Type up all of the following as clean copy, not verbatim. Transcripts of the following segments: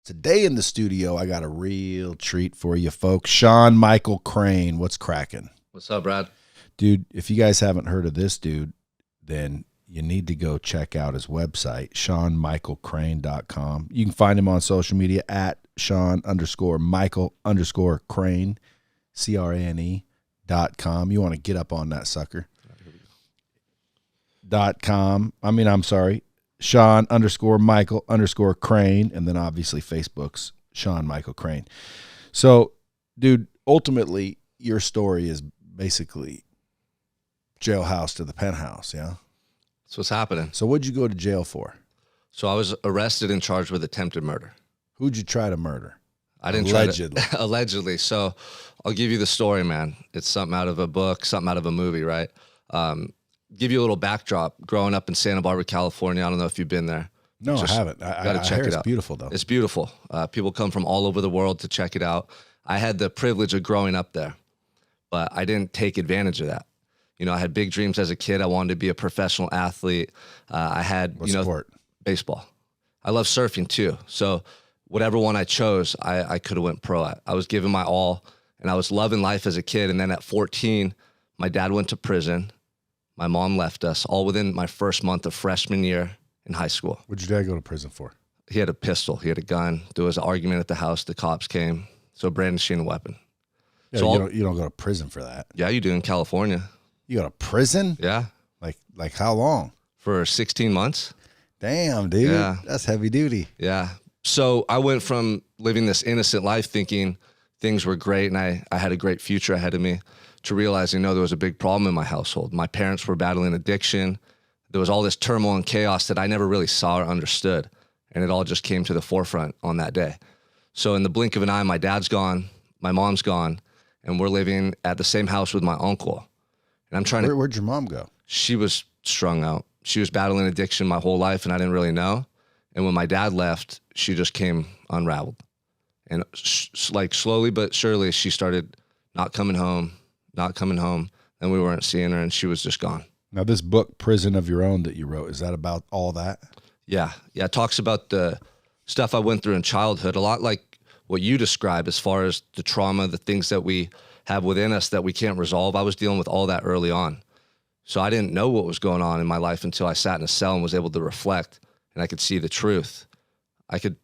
Today in the studio, I got a real treat for you folks. Sean Michael Crane, what's cracking? What's up, Brad? Dude, if you guys haven't heard of this dude, then you need to go check out his website, SeanMichaelCrane.com. You can find him on social media at Sean_Michael_Crane, CRANE.com. You want to get up on that sucker. .com. I'm sorry. Sean_Michael_Crane, and then obviously Facebook's Sean Michael Crane. So, dude, ultimately, your story is basically jailhouse to the penthouse, yeah? That's what's happening. So what'd you go to jail for? So I was arrested and charged with attempted murder. Who'd you try to murder? I didn't Allegedly. try to, allegedly. So I'll give you the story, man. It's something out of a book, something out of a movie, right? Give you a little backdrop. Growing up in Santa Barbara, California, I don't know if you've been there. No, I haven't. I check it it's out. Beautiful, though. It's beautiful. People come from all over the world to check it out. I had the privilege of growing up there, but I didn't take advantage of that. You know, I had big dreams as a kid. I wanted to be a professional athlete. I had, What sport? Baseball. I love surfing too. So whatever one I chose, I could have went pro at. I was giving my all, and I was loving life as a kid. And then at 14, my dad went to prison. My mom left us all within my first month of freshman year in high school. What'd your dad go to prison for? He had a pistol. He had a gun. There was an argument at the house. The cops came. So brandishing a weapon. Yeah, So you don't go to prison for that. Yeah, you do in California. You go to prison? Yeah. Like how long? For 16 months. Damn, dude. Yeah. That's heavy duty. Yeah. So I went from living this innocent life thinking things were great and I had a great future ahead of me to realizing, no, there was a big problem in my household. My parents were battling addiction. There was all this turmoil and chaos that I never really saw or understood. And it all just came to the forefront on that day. So in the blink of an eye, my dad's gone, my mom's gone, and we're living at the same house with my uncle. And I'm trying to... Where'd your mom go? She was strung out. She was battling addiction my whole life, and I didn't really know. And when my dad left, she just came unraveled. And like slowly but surely, she started not coming home, and we weren't seeing her, and she was just gone. Now, this book, Prison of Your Own, that you wrote, is that about all that? Yeah. Yeah, it talks about the stuff I went through in childhood, a lot like what you described as far as the trauma, the things that we have within us that we can't resolve. I was dealing with all that early on. So I didn't know what was going on in my life until I sat in a cell and was able to reflect, and I could see the truth. I could,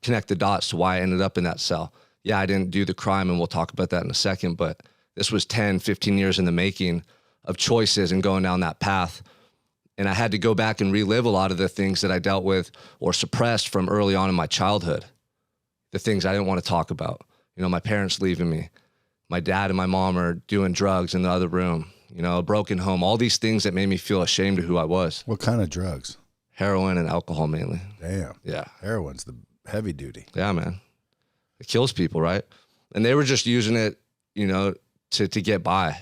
connect the dots to why I ended up in that cell. Yeah, I didn't do the crime, and we'll talk about that in a second, but this was 10, 15 years in the making of choices and going down that path. And I had to go back and relive a lot of the things that I dealt with or suppressed from early on in my childhood. The things I didn't want to talk about. My parents leaving me. My dad and my mom are doing drugs in the other room. A broken home. All these things that made me feel ashamed of who I was. What kind of drugs? Heroin and alcohol mainly. Damn. Yeah. Heroin's the heavy duty. Yeah, man. It kills people, right? And they were just using it, to get by.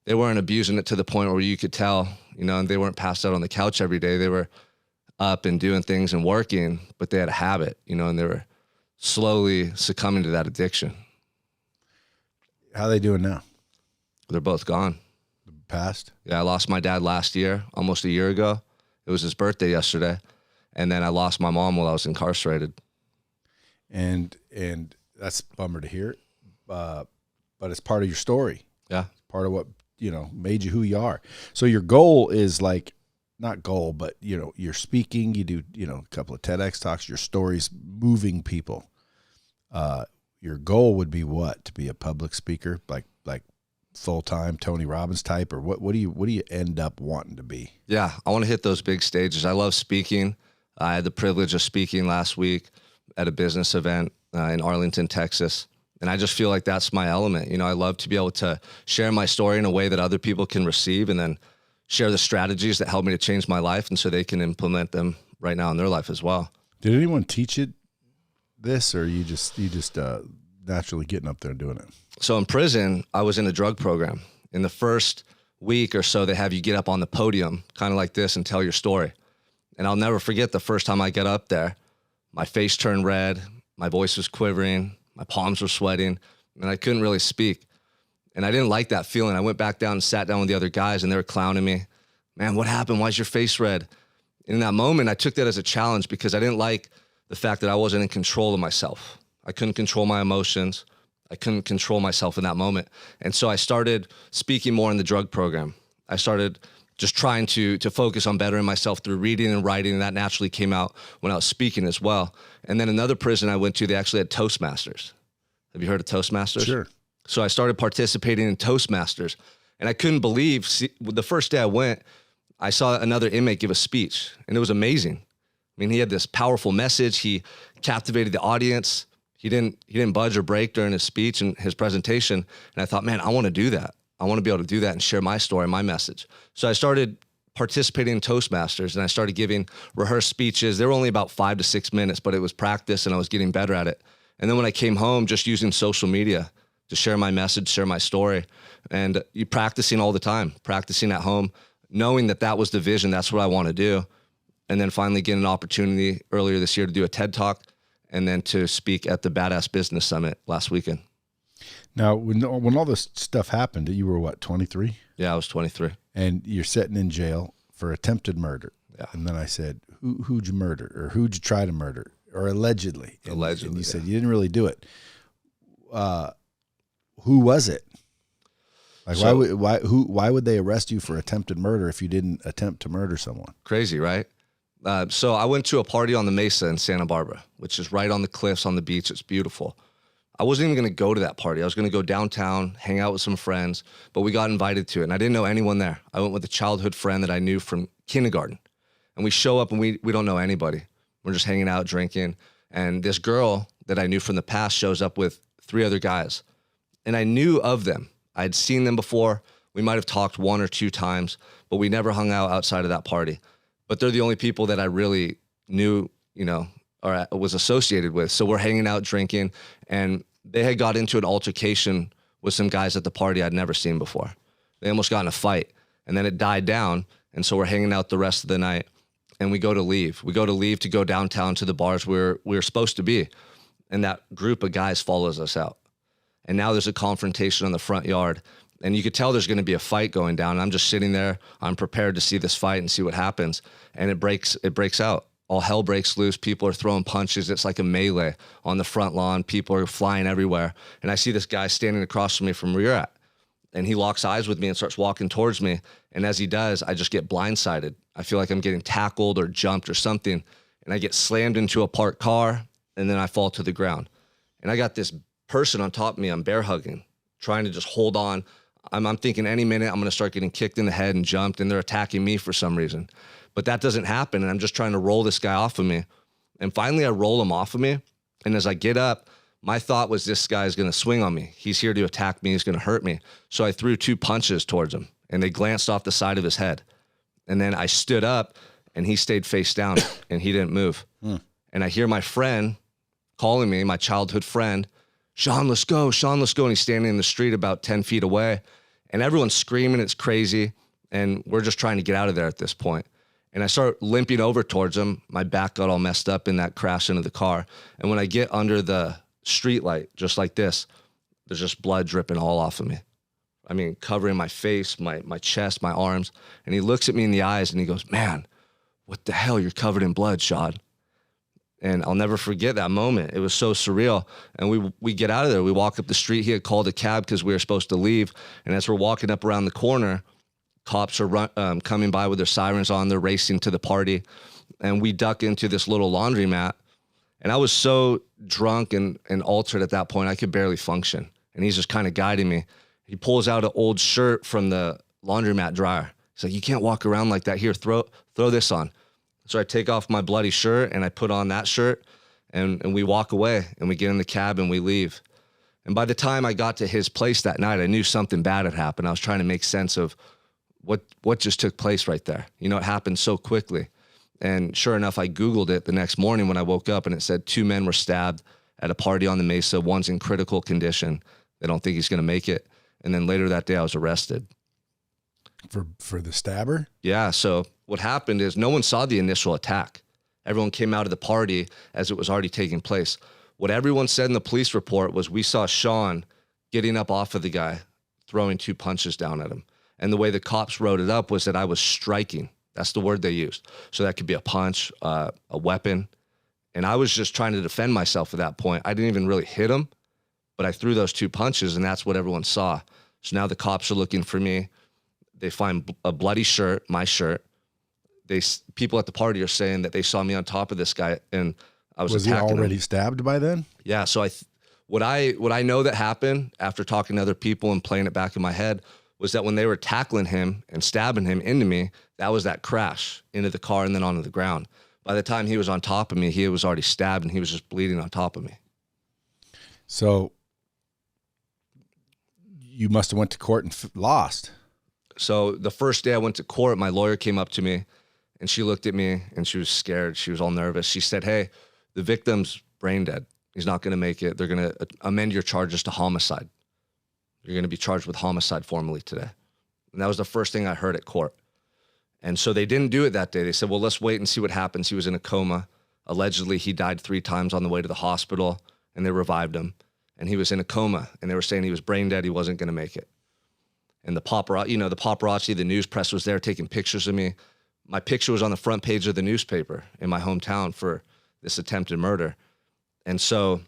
They weren't abusing it to the point where you could tell, and they weren't passed out on the couch every day. They were up and doing things and working, but they had a habit, and they were slowly succumbing to that addiction. How are they doing now? They're both gone. Passed? Yeah, I lost my dad last year, almost a year ago. It was his birthday yesterday. And then I lost my mom while I was incarcerated. And that's a bummer to hear. But it's part of your story. Yeah. Part of what, made you who you are. So your goal is not goal, but, you're speaking, you do, a couple of TEDx talks, your story's moving people. Your goal would be what? To be a public speaker, like full-time Tony Robbins type, or what do you end up wanting to be? Yeah, I want to hit those big stages. I love speaking. I had the privilege of speaking last week at a business event in Arlington, Texas. And I just feel like that's my element. I love to be able to share my story in a way that other people can receive and then share the strategies that help me to change my life and so they can implement them right now in their life as well. Did anyone teach you this, or you just naturally getting up there and doing it? So in prison, I was in a drug program. In the first week or so, they have you get up on the podium, kind of like this, and tell your story. And I'll never forget the first time I got up there, my face turned red, my voice was quivering, my palms were sweating, and I couldn't really speak. And I didn't like that feeling. I went back down and sat down with the other guys, and they were clowning me. Man, what happened? Why's your face red? And in that moment, I took that as a challenge because I didn't like the fact that I wasn't in control of myself. I couldn't control my emotions. I couldn't control myself in that moment. And so I started speaking more in the drug program. I started just trying to focus on bettering myself through reading and writing, and that naturally came out when I was speaking as well. And then another prison I went to, they actually had Toastmasters. Have you heard of Toastmasters? Sure. So I started participating in Toastmasters, and I couldn't believe, the first day I went, I saw another inmate give a speech, and it was amazing. I mean, he had this powerful message. He captivated the audience. He didn't budge or break during his speech and his presentation. And I thought, man, I want to do that. I want to be able to do that and share my story, my message. So I started participating in Toastmasters, and I started giving rehearsed speeches. They were only about 5 to 6 minutes, but it was practice, and I was getting better at it. And then when I came home, just using social media to share my message, share my story, and you practicing all the time, practicing at home, knowing that that was the vision, that's what I want to do. And then finally getting an opportunity earlier this year to do a TED Talk, and then to speak at the Badass Business Summit last weekend. Now, when all this stuff happened, you were what, 23? Yeah, I was 23. And you're sitting in jail for attempted murder. Yeah. And then I said, who'd you murder, or who'd you try to murder, or allegedly? And you said you didn't really do it. Who was it? Like, so, why would they arrest you for attempted murder if you didn't attempt to murder someone? Crazy, right? So I went to a party on the Mesa in Santa Barbara, which is right on the cliffs on the beach. It's beautiful. I wasn't even going to go to that party. I was going to go downtown, hang out with some friends, but we got invited to it, and I didn't know anyone there. I went with a childhood friend that I knew from kindergarten, and we show up, and we don't know anybody. We're just hanging out, drinking, and this girl that I knew from the past shows up with 3 other guys, and I knew of them. I'd seen them before. We might have talked 1 or 2 times, but we never hung out outside of that party. But they're the only people that I really knew, or was associated with. So we're hanging out, drinking, and they had got into an altercation with some guys at the party I'd never seen before. They almost got in a fight, and then it died down. And so we're hanging out the rest of the night, and we go to leave. We go to leave to go downtown to the bars where we're supposed to be. And that group of guys follows us out. And now there's a confrontation on the front yard, and you could tell there's going to be a fight going down. And I'm just sitting there. I'm prepared to see this fight and see what happens. And it breaks out. All hell breaks loose. People are throwing punches. It's like a melee on the front lawn. People are flying everywhere. And I see this guy standing across from me from where you're at. And he locks eyes with me and starts walking towards me. And as he does, I just get blindsided. I feel like I'm getting tackled or jumped or something. And I get slammed into a parked car, and then I fall to the ground. And I got this person on top of me. I'm bear hugging, trying to just hold on. I'm thinking any minute I'm going to start getting kicked in the head and jumped, and they're attacking me for some reason. But that doesn't happen, and I'm just trying to roll this guy off of me. And finally, I roll him off of me. And as I get up, my thought was, this guy's going to swing on me. He's here to attack me. He's going to hurt me. So I threw 2 punches towards him, and they glanced off the side of his head. And then I stood up, and he stayed face down, and he didn't move. And I hear my friend calling me, my childhood friend, Sean, let's go. Sean, let's go. And he's standing in the street about 10 feet away. And everyone's screaming. It's crazy. And we're just trying to get out of there at this point. And I start limping over towards him. My back got all messed up in that crash into the car. And when I get under the street light, just like this, there's just blood dripping all off of me. I mean, covering my face, my chest, my arms. And he looks at me in the eyes and he goes, man, what the hell? You're covered in blood, Shad. And I'll never forget that moment. It was so surreal. And we get out of there. We walk up the street. He had called a cab because we were supposed to leave. And as we're walking up around the corner, cops are coming by with their sirens on. They're racing to the party. And we duck into this little laundromat. And I was so drunk and altered at that point, I could barely function. And he's just kind of guiding me. He pulls out an old shirt from the laundromat dryer. He's like, you can't walk around like that. Here, throw this on. So I take off my bloody shirt and I put on that shirt, and we walk away, and we get in the cab and we leave. And by the time I got to his place that night, I knew something bad had happened. I was trying to make sense of what just took place right there. You know, it happened so quickly. And sure enough, I Googled it the next morning when I woke up, and it said 2 men were stabbed at a party on the Mesa. One's in critical condition. They don't think he's going to make it. And then later that day, I was arrested. For the stabber? Yeah. So what happened is no one saw the initial attack. Everyone came out of the party as it was already taking place. What everyone said in the police report was, we saw Sean getting up off of the guy, throwing 2 punches down at him. And the way the cops wrote it up was that I was striking. That's the word they used. So that could be a punch, a weapon. And I was just trying to defend myself at that point. I didn't even really hit him, but I threw those 2 punches, and that's what everyone saw. So now the cops are looking for me. They find a bloody shirt, my shirt. People at the party are saying that they saw me on top of this guy, and I was attacking him. Was he already stabbed by then? Yeah. So what I know that happened after talking to other people and playing it back in my head was that when they were tackling him and stabbing him into me, that was that crash into the car and then onto the ground. By the time he was on top of me, he was already stabbed and he was just bleeding on top of me. So you must have went to court and lost. So the first day I went to court, my lawyer came up to me and she looked at me and she was scared. She was all nervous. She said, "Hey, the victim's brain dead. He's not going to make it. They're going to amend your charges to homicide. You're going to be charged with homicide formally today." And that was the first thing I heard at court. And so they didn't do it that day. They said, "Well, let's wait and see what happens." He was in a coma. Allegedly, he died 3 times on the way to the hospital, and they revived him. And he was in a coma, and they were saying he was brain dead. He wasn't going to make it. And the paparazzi, the news press was there taking pictures of me. My picture was on the front page of the newspaper in my hometown for this attempted murder. And so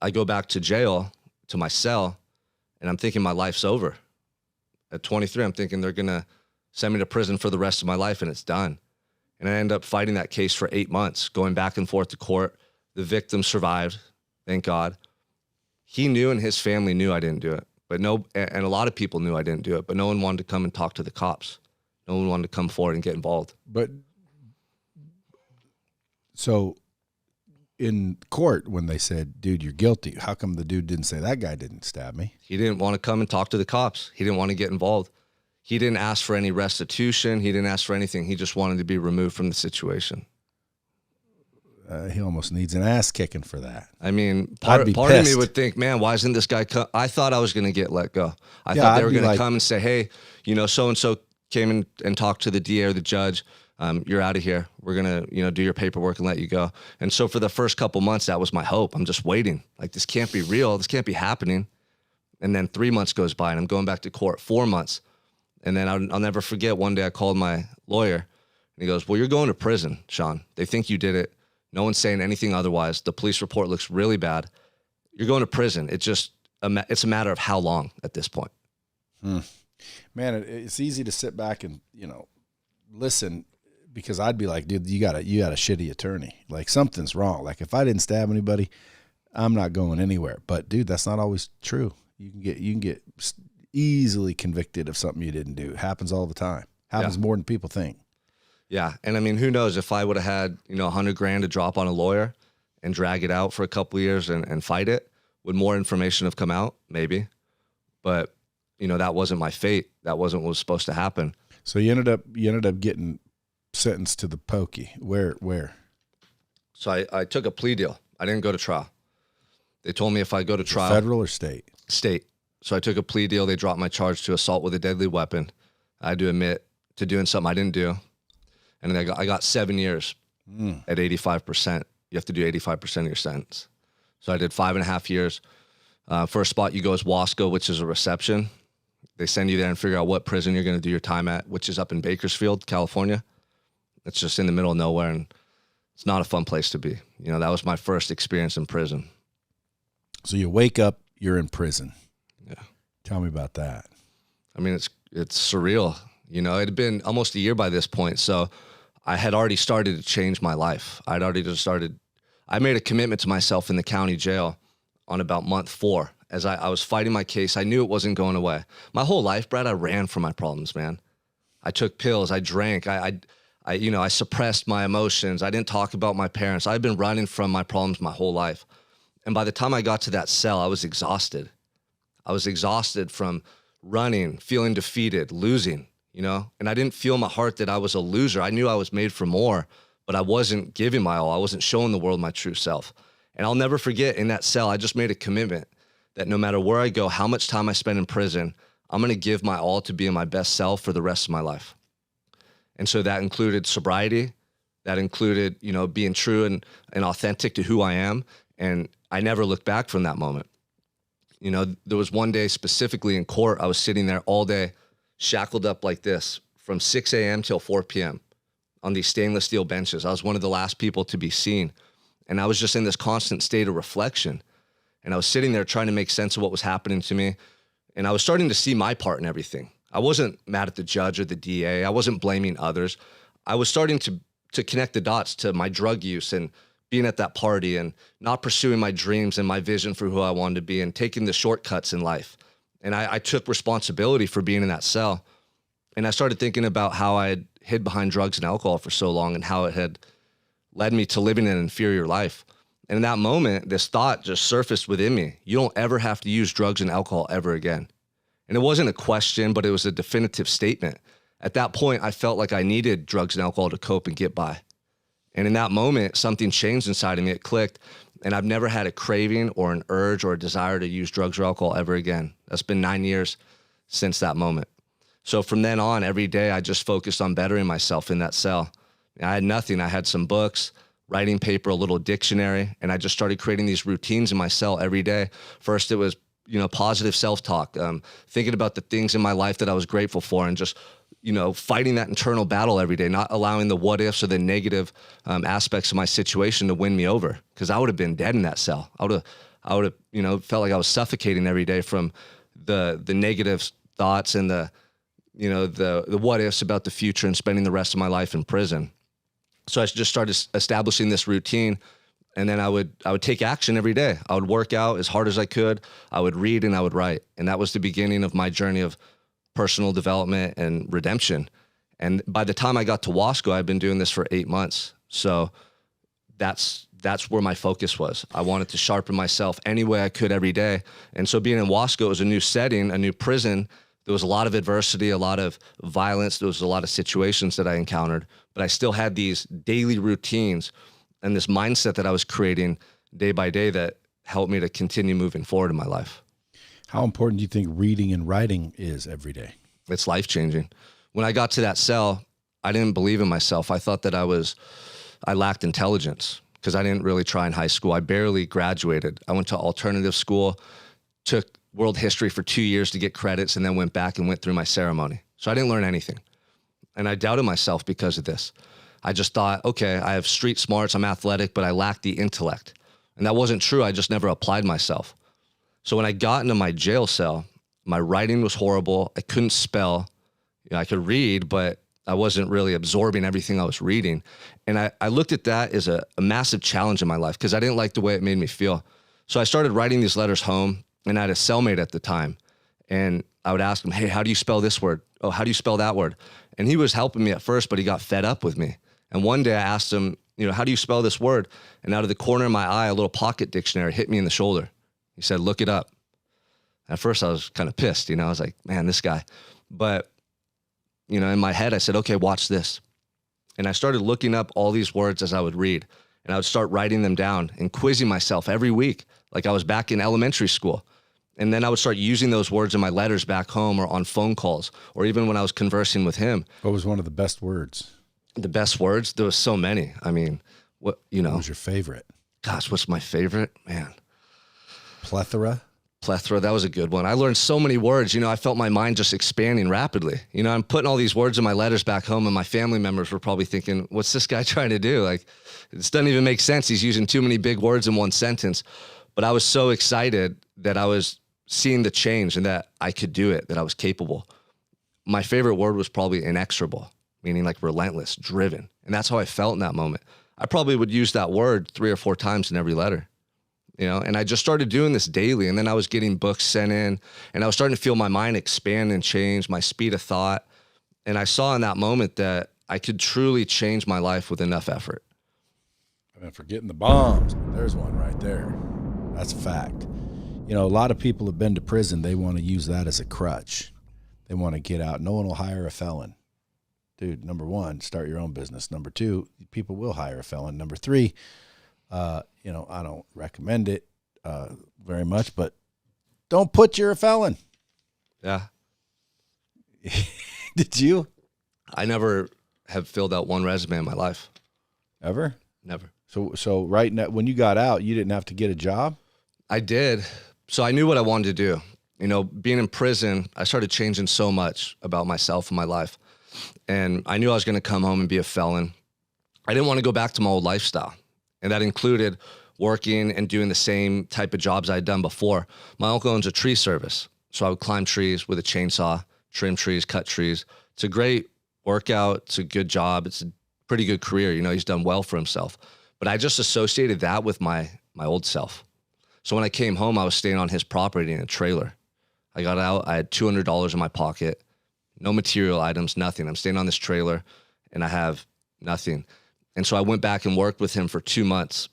I go back to jail, to my cell, and I'm thinking my life's over. At 23, I'm thinking they're going to send me to prison for the rest of my life, and it's done. And I end up fighting that case for 8 months, going back and forth to court. The victim survived, thank God. He knew and his family knew I didn't do it. And a lot of people knew I didn't do it, but no one wanted to come and talk to the cops. No one wanted to come forward and get involved. But so in court, when they said, "Dude, you're guilty," how come the dude didn't say, "That guy didn't stab me"? He didn't want to come and talk to the cops. He didn't want to get involved. He didn't ask for any restitution. He didn't ask for anything. He just wanted to be removed from the situation. He almost needs an ass kicking for that. I mean, part of me would think, man, why isn't this guy come? I thought I was going to get let go. I thought they were going to come and say, "Hey, so-and-so came and talked to the DA or the judge. You're out of here. We're going to, do your paperwork and let you go." And so for the first couple months, that was my hope. I'm just waiting. Like, this can't be real. This can't be happening. And then 3 months goes by and I'm going back to court, 4 months. And then I'll never forget, one day I called my lawyer and he goes, "Well, you're going to prison, Sean. They think you did it. No one's saying anything otherwise. The police report looks really bad. You're going to prison. It's a matter of how long at this point." Man, it's easy to sit back and, listen, because I'd be like, "Dude, you got a shitty attorney. Like, something's wrong. Like, if I didn't stab anybody, I'm not going anywhere." But dude, that's not always true. You can get easily convicted of something you didn't do. It happens all the time. Happens more than people think. Yeah. And I mean, who knows if I would have had, $100,000 to drop on a lawyer and drag it out for a couple of years and fight it, would more information have come out? Maybe. But, that wasn't my fate. That wasn't what was supposed to happen. So you ended up getting sentenced to the pokey. Where? So I took a plea deal. I didn't go to trial. They told me if I go to trial. Federal or state? State. So I took a plea deal. They dropped my charge to assault with a deadly weapon. I had to admit to doing something I didn't do. And then I got 7 years at 85%. You have to do 85% of your sentence. So I did 5.5 years. First spot you go is Wasco, which is a reception. They send you there and figure out what prison you're going to do your time at, which is up in Bakersfield, California. It's just in the middle of nowhere, and it's not a fun place to be. That was my first experience in prison. So you wake up, you're in prison. Yeah. Tell me about that. I mean, it's surreal. It had been almost a year by this point, so I had already started to change my life. I made a commitment to myself in the county jail on about month 4. As I was fighting my case, I knew it wasn't going away. My whole life, Brad, I ran from my problems, man. I took pills, I drank, I suppressed my emotions. I didn't talk about my parents. I've been running from my problems my whole life. And by the time I got to that cell, I was exhausted. I was exhausted from running, feeling defeated, losing, and I didn't feel in my heart that I was a loser. I knew I was made for more, but I wasn't giving my all. I wasn't showing the world my true self. And I'll never forget, in that cell, I just made a commitment that no matter where I go, how much time I spend in prison, I'm going to give my all to being my best self for the rest of my life. And so that included sobriety. That included, being true and authentic to who I am. And I never looked back from that moment. There was one day specifically in court, I was sitting there all day, shackled up like this from 6 a.m. till 4 p.m. on these stainless steel benches. I was one of the last people to be seen. And I was just in this constant state of reflection. And I was sitting there trying to make sense of what was happening to me. And I was starting to see my part in everything. I wasn't mad at the judge or the DA. I wasn't blaming others. I was starting to connect the dots to my drug use and being at that party and not pursuing my dreams and my vision for who I wanted to be and taking the shortcuts in life. And I took responsibility for being in that cell. And I started thinking about how I had hid behind drugs and alcohol for so long and how it had led me to living an inferior life. And in that moment, this thought just surfaced within me. You don't ever have to use drugs and alcohol ever again. And it wasn't a question, but it was a definitive statement. At that point, I felt like I needed drugs and alcohol to cope and get by. And in that moment, something changed inside of me. It clicked. And I've never had a craving or an urge or a desire to use drugs or alcohol ever again. That's been 9 years since that moment. So from then on, every day, I just focused on bettering myself in that cell. I had nothing. I had some books, writing paper, a little dictionary, and I just started creating these routines in my cell every day. First, it was, positive self-talk, thinking about the things in my life that I was grateful for and just, fighting that internal battle every day, not allowing the what ifs or the negative aspects of my situation to win me over, because I would have been dead in that cell. I would have, felt like I was suffocating every day from the negative thoughts and the what ifs about the future and spending the rest of my life in prison. So I just started establishing this routine, and then I would take action every day. I would work out as hard as I could. I would read and I would write. And that was the beginning of my journey of personal development and redemption. And by the time I got to Wasco, I'd been doing this for 8 months. So that's where my focus was. I wanted to sharpen myself any way I could every day. And so being in Wasco was a new setting, a new prison. There was a lot of adversity, a lot of violence. There was a lot of situations that I encountered, but I still had these daily routines and this mindset that I was creating day by day that helped me to continue moving forward in my life. How important do you think reading and writing is every day? It's life-changing. When I got to that cell, I didn't believe in myself. I thought that I lacked intelligence because I didn't really try in high school. I barely graduated. I went to alternative school, took world history for 2 years to get credits, and then went back and went through my ceremony. So I didn't learn anything. And I doubted myself because of this. I just thought, okay, I have street smarts, I'm athletic, but I lack the intellect. And that wasn't true. I just never applied myself. So when I got into my jail cell, my writing was horrible. I couldn't spell. I could read, but I wasn't really absorbing everything I was reading. And I looked at that as a massive challenge in my life because I didn't like the way it made me feel. So I started writing these letters home, and I had a cellmate at the time. And I would ask him, hey, how do you spell this word? Oh, how do you spell that word? And he was helping me at first, but he got fed up with me. And one day I asked him, how do you spell this word? And out of the corner of my eye, a little pocket dictionary hit me in the shoulder. He said, look it up. At first I was kind of pissed, I was like, man, this guy. But, in my head, I said, okay, watch this. And I started looking up all these words as I would read. And I would start writing them down and quizzing myself every week, like I was back in elementary school. And then I would start using those words in my letters back home or on phone calls, or even when I was conversing with him. What was one of the best words? The best words? There was so many. I mean, what was your favorite? Gosh, what's my favorite? Man. Plethora. That was a good one. I learned so many words. I felt my mind just expanding rapidly. I'm putting all these words in my letters back home, and my family members were probably thinking, what's this guy trying to do? Like, this doesn't even make sense. He's using too many big words in one sentence. But I was so excited that I was seeing the change and that I could do it, that I was capable. My favorite word was probably inexorable, meaning like relentless, driven. And that's how I felt in that moment. I probably would use that word 3 or 4 times in every letter, and I just started doing this daily. And then I was getting books sent in, and I was starting to feel my mind expand and change, my speed of thought. And I saw in that moment that I could truly change my life with enough effort. I've been forgetting the bombs. There's one right there. That's a fact. A lot of people have been to prison. They want to use that as a crutch. They want to get out. No one will hire a felon. Dude, number 1, start your own business. Number 2, people will hire a felon. Number 3, I don't recommend it very much, but don't put you're a felon. Yeah. Did you? I never have filled out one resume in my life. Ever? Never. So right now, when you got out, you didn't have to get a job? I did. So I knew what I wanted to do. Being in prison, I started changing so much about myself and my life. And I knew I was going to come home and be a felon. I didn't want to go back to my old lifestyle. And that included working and doing the same type of jobs I'd done before. My uncle owns a tree service. So I would climb trees with a chainsaw, trim trees, cut trees. It's a great workout. It's a good job. It's a pretty good career. You know, he's done well for himself. But I just associated that with my old self. So when I came home, I was staying on his property in a trailer. I got out, I had $200 in my pocket, no material items, nothing. I'm staying on this trailer and I have nothing. And so I went back and worked with him for 2 months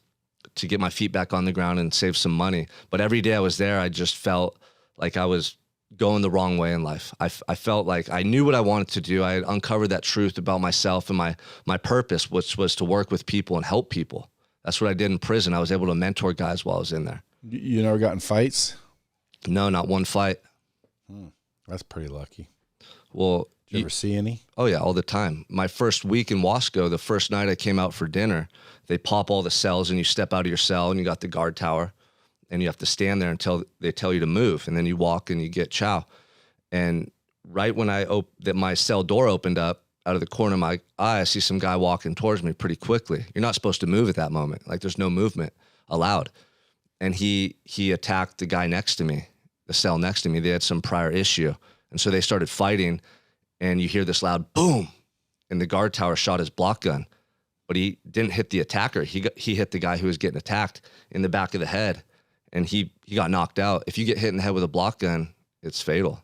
to get my feet back on the ground and save some money. But every day I was there, I just felt like I was going the wrong way in life. I felt like I knew what I wanted to do. I had uncovered that truth about myself and my purpose, which was to work with people and help people. That's what I did in prison. I was able to mentor guys while I was in there. You never got in fights? No, not one fight. That's pretty lucky. Well, did you ever see any? Oh yeah, all the time. My first week in Wasco, the first night I came out for dinner, they pop all the cells and you step out of your cell and you got the guard tower and you have to stand there until they tell you to move. And then you walk and you get chow. And right when my cell door opened up, out of the corner of my eye, I see some guy walking towards me pretty quickly. You're not supposed to move at that moment. Like there's no movement allowed. And he attacked the guy next to me, the cell next to me. They had some prior issue. And so they started fighting and you hear this loud boom and the guard tower shot his block gun, but he didn't hit the attacker. He hit the guy who was getting attacked in the back of the head and he got knocked out. If you get hit in the head with a block gun, it's fatal,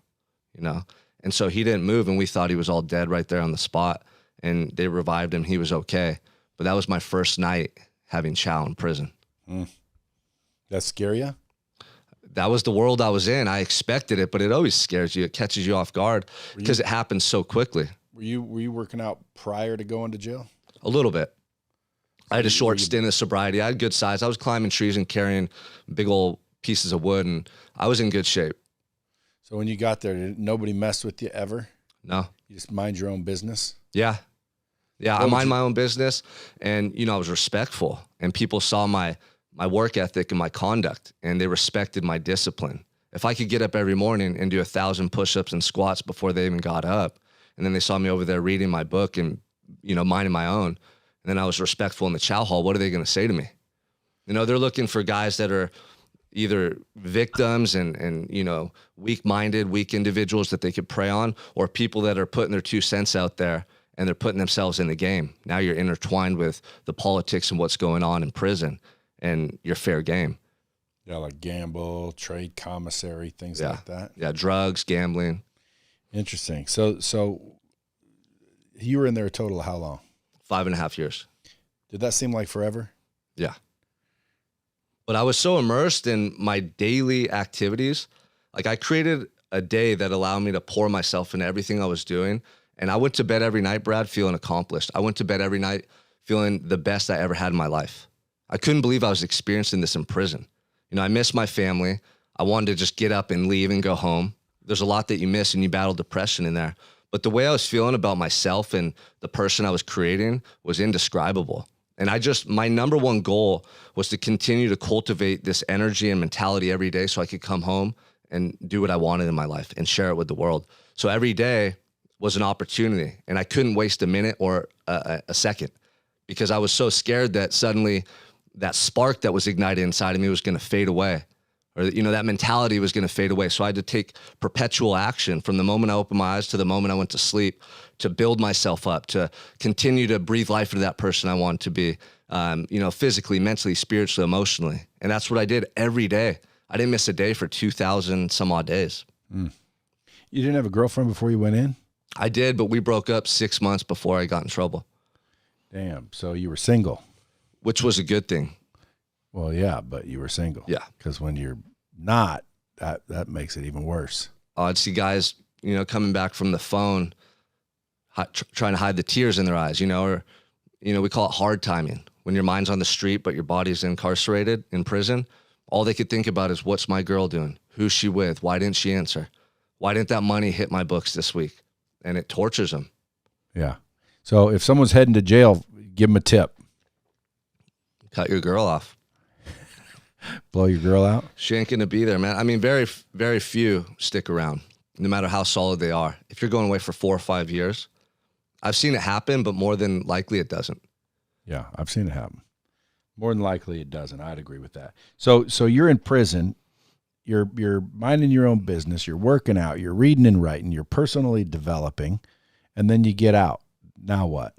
you know? And so he didn't move and we thought he was all dead right there on the spot and they revived him. He was okay. But that was my first night having chow in prison. That scare you? That was the world I was in. I expected it, but it always scares you. It catches you off guard because it happens so quickly. Were you working out prior to going to jail? A little bit. I had a short stint of sobriety. I had good size. I was climbing trees and carrying big old pieces of wood, and I was in good shape. So when you got there, nobody messed with you ever? No. You just mind your own business? Yeah. Yeah, I mind my own business, and, you know, I was respectful, and people saw my work ethic and my conduct, and they respected my discipline. If I could get up every morning and do 1,000 push-ups and squats before they even got up, and then they saw me over there reading my book and, you know, minding my own, and then I was respectful in the chow hall, what are they going to say to me? You know, they're looking for guys that are either victims and you know, weak-minded, weak individuals that they could prey on, or people that are putting their 2 cents out there and they're putting themselves in the game. Now you're intertwined with the politics and what's going on in prison, and you're fair game. Yeah, like gamble, trade commissary, things like that. Yeah, drugs, gambling. Interesting. So you were in there a total of how long? 5.5 years. Did that seem like forever? Yeah. But I was so immersed in my daily activities. Like I created a day that allowed me to pour myself into everything I was doing. And I went to bed every night, Brad, feeling accomplished. I went to bed every night feeling the best I ever had in my life. I couldn't believe I was experiencing this in prison. You know, I missed my family. I wanted to just get up and leave and go home. There's a lot that you miss and you battle depression in there. But the way I was feeling about myself and the person I was creating was indescribable. And my number one goal was to continue to cultivate this energy and mentality every day so I could come home and do what I wanted in my life and share it with the world. So every day was an opportunity, and I couldn't waste a minute or a second because I was so scared that suddenly that spark that was ignited inside of me was going to fade away, or, you know, that mentality was going to fade away. So I had to take perpetual action from the moment I opened my eyes to the moment I went to sleep to build myself up, to continue to breathe life into that person I wanted to be, you know, physically, mentally, spiritually, emotionally. And that's what I did every day. I didn't miss a day for 2,000 some odd days. You didn't have a girlfriend before you went in? I did, but we broke up 6 months before I got in trouble. Damn. So you were single? Which was a good thing. Well, yeah, but you were single. Yeah. Because when you're not, that makes it even worse. I'd see guys, you know, coming back from the phone, trying to hide the tears in their eyes, you know, or, you know, we call it hard timing. When your mind's on the street, but your body's incarcerated in prison, all they could think about is, what's my girl doing? Who's she with? Why didn't she answer? Why didn't that money hit my books this week? And it tortures them. Yeah. So if someone's heading to jail, give them a tip. Cut your girl off. Blow your girl out? She ain't going to be there, man. I mean, very, very few stick around, no matter how solid they are. If you're going away for 4 or 5 years, I've seen it happen, but more than likely it doesn't. Yeah, I've seen it happen. More than likely it doesn't. I'd agree with that. So you're in prison, you're minding your own business, you're working out, you're reading and writing, you're personally developing, and then you get out. Now what?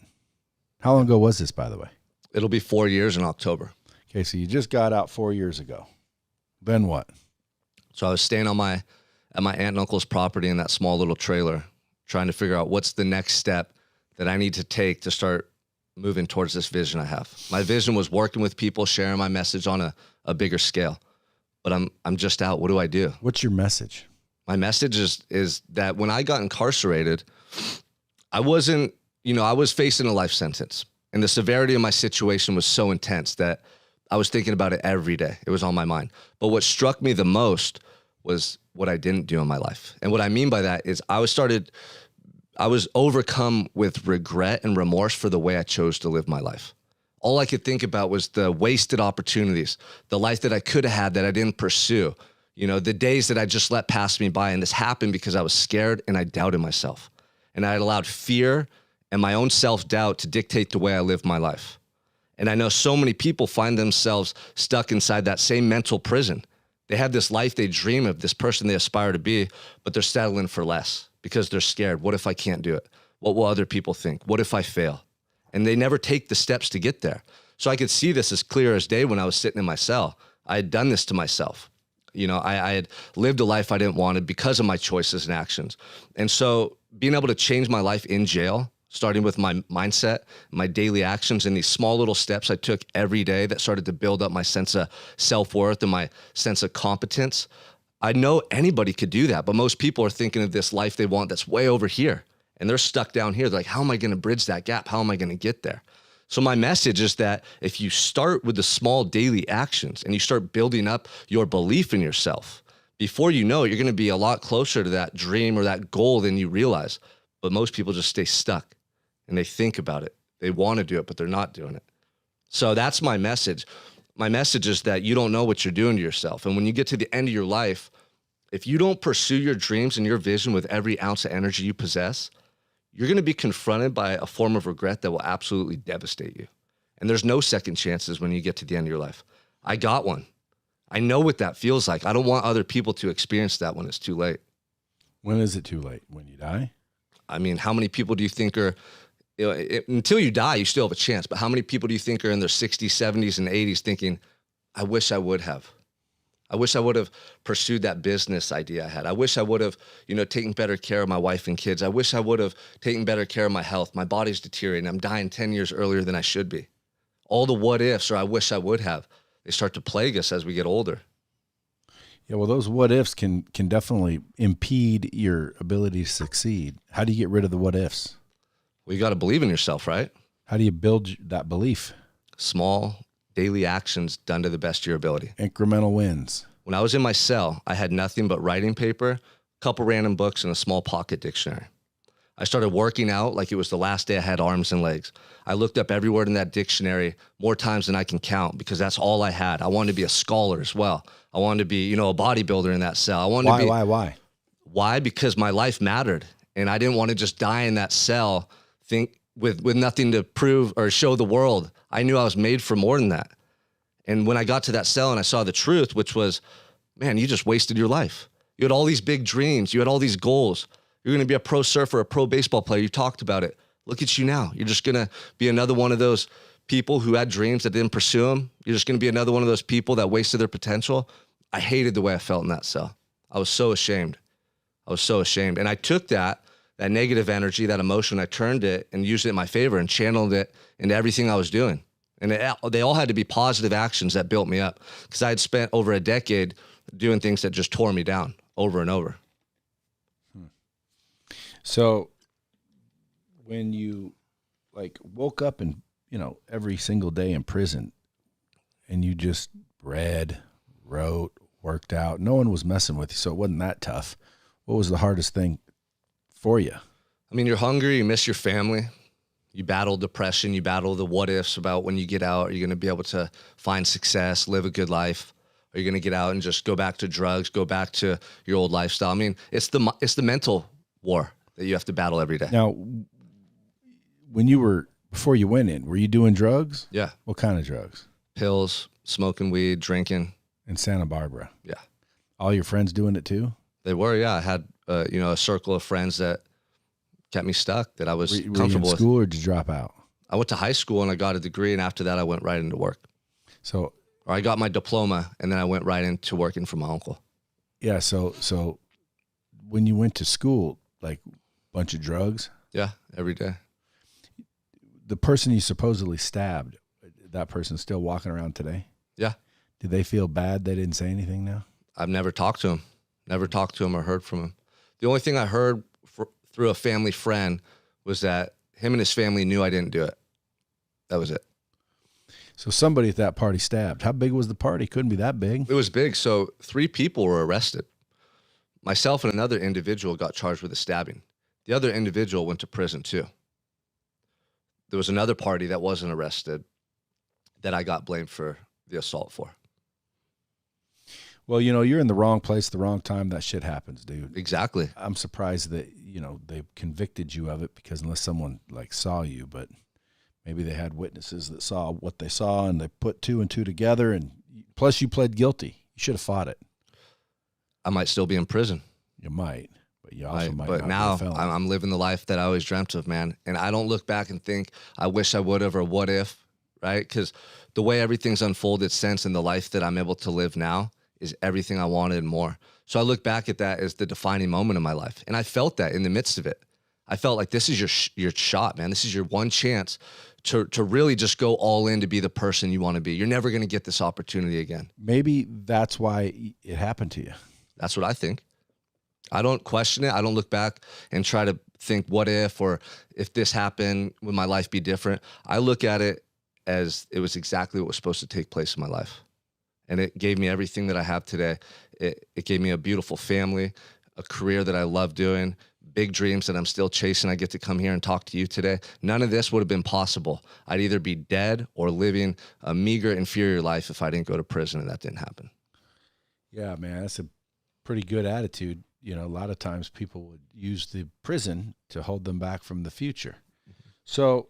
How long ago was this, by the way? It'll be 4 years in October. Okay, so you just got out 4 years ago. Then what? So I was staying at my aunt and uncle's property in that small little trailer, trying to figure out what's the next step that I need to take to start moving towards this vision I have. My vision was working with people, sharing my message on a bigger scale. But I'm just out. What do I do? What's your message? My message is that when I got incarcerated, I wasn't, I was facing a life sentence. And the severity of my situation was so intense that I was thinking about it every day. It was on my mind. But what struck me the most was what I didn't do in my life. And what I mean by that is I was overcome with regret and remorse for the way I chose to live my life. All I could think about was the wasted opportunities, the life that I could have had that I didn't pursue, the days that I just let pass me by. And this happened because I was scared and I doubted myself. And I had allowed fear and my own self-doubt to dictate the way I lived my life. And I know so many people find themselves stuck inside that same mental prison. They have this life they dream of, this person they aspire to be, but they're settling for less because they're scared. What if I can't do it? What will other people think? What if I fail? And they never take the steps to get there. So I could see this as clear as day when I was sitting in my cell. I had done this to myself. I had lived a life I didn't want because of my choices and actions. And so being able to change my life in jail, starting with my mindset, my daily actions, and these small little steps I took every day that started to build up my sense of self-worth and my sense of competence. I know anybody could do that, but most people are thinking of this life they want that's way over here. And they're stuck down here. They're like, how am I going to bridge that gap? How am I going to get there? So my message is that if you start with the small daily actions and you start building up your belief in yourself, before you know it, you're going to be a lot closer to that dream or that goal than you realize. But most people just stay stuck and they think about it. They want to do it, but they're not doing it. So that's my message. My message is that you don't know what you're doing to yourself. And when you get to the end of your life, if you don't pursue your dreams and your vision with every ounce of energy you possess, you're going to be confronted by a form of regret that will absolutely devastate you. And there's no second chances when you get to the end of your life. I got one. I know what that feels like. I don't want other people to experience that when it's too late. When is it too late? When you die? I mean, how many people do you think are, until you die, you still have a chance, but how many people do you think are in their 60s, 70s, and 80s thinking, I wish I would have. I wish I would have pursued that business idea I had. I wish I would have, taken better care of my wife and kids. I wish I would have taken better care of my health. My body's deteriorating. I'm dying 10 years earlier than I should be. All the what ifs, or I wish I would have, they start to plague us as we get older. Yeah, well, those what ifs can definitely impede your ability to succeed. How do you get rid of the what ifs? Well, you got to believe in yourself, right? How do you build that belief? Small daily actions done to the best of your ability. Incremental wins. When I was in my cell, I had nothing but writing paper, a couple random books, and a small pocket dictionary. I started working out like it was the last day I had arms and legs. I looked up every word in that dictionary more times than I can count because that's all I had. I wanted to be a scholar as well. I wanted to be, a bodybuilder in that cell. I wanted to be. Why? Why? Because my life mattered, and I didn't want to just die in that cell, with nothing to prove or show the world. I knew I was made for more than that. And when I got to that cell and I saw the truth, which was, man, you just wasted your life. You had all these big dreams. You had all these goals. You're going to be a pro surfer, a pro baseball player. You talked about it. Look at you now. You're just going to be another one of those people who had dreams that didn't pursue them. You're just going to be another one of those people that wasted their potential. I hated the way I felt in that cell. I was so ashamed. And I took that negative energy, that emotion, I turned it and used it in my favor and channeled it into everything I was doing. And they all had to be positive actions that built me up because I had spent over a decade doing things that just tore me down over and over. So when you woke up and, every single day in prison and you just read, wrote, worked out, no one was messing with you. So it wasn't that tough. What was the hardest thing for you? I mean, you're hungry, you miss your family. You battle depression, you battle the what ifs about when you get out, are you going to be able to find success, live a good life? Are you going to get out and just go back to drugs, go back to your old lifestyle? I mean, it's the mental war that you have to battle every day. Now, before you went in, were you doing drugs? Yeah. What kind of drugs? Pills, smoking weed, drinking. In Santa Barbara. Yeah. All your friends doing it too? They were, yeah. I had, a circle of friends that kept me stuck, that I was comfortable with. Were you in school or did you drop out? I went to high school and I got a degree, and after that I went right into work. So, or I got my diploma and then I went right into working for my uncle. Yeah. So when you went to school, like bunch of drugs? Yeah, every day. The person you supposedly stabbed, that person's still walking around today? Yeah. Did they feel bad they didn't say anything now? I've never talked to him. Never talked to him or heard from him. The only thing I heard through a family friend was that him and his family knew I didn't do it. That was it. So somebody at that party stabbed. How big was the party? Couldn't be that big. It was big. So 3 people were arrested. Myself and another individual got charged with a stabbing. The other individual went to prison too. There was another party that wasn't arrested that I got blamed for the assault for. Well, you're in the wrong place, the wrong time. That shit happens, dude. Exactly. I'm surprised that, they convicted you of it, because unless someone like saw you, but maybe they had witnesses that saw what they saw and they put 2 and 2 together. And plus you pled guilty. You should have fought it. I might still be in prison. You might, but you also might not But now be a felon. I'm living the life that I always dreamt of, man. And I don't look back and think, I wish I would have, or what if, right? Because the way everything's unfolded since, and the life that I'm able to live now, is everything I wanted and more. So I look back at that as the defining moment of my life. And I felt that in the midst of it. I felt like this is your shot, man. This is your one chance to really just go all in to be the person you want to be. You're never going to get this opportunity again. Maybe that's why it happened to you. That's what I think. I don't question it. I don't look back and try to think, what if, or if this happened, would my life be different? I look at it as it was exactly what was supposed to take place in my life. And it gave me everything that I have today. It gave me a beautiful family, a career that I love doing, big dreams that I'm still chasing. I get to come here and talk to you today. None of this would have been possible. I'd either be dead or living a meager, inferior life if I didn't go to prison, and that didn't happen. Yeah, man, that's a pretty good attitude. A lot of times people would use the prison to hold them back from the future. Mm-hmm. So,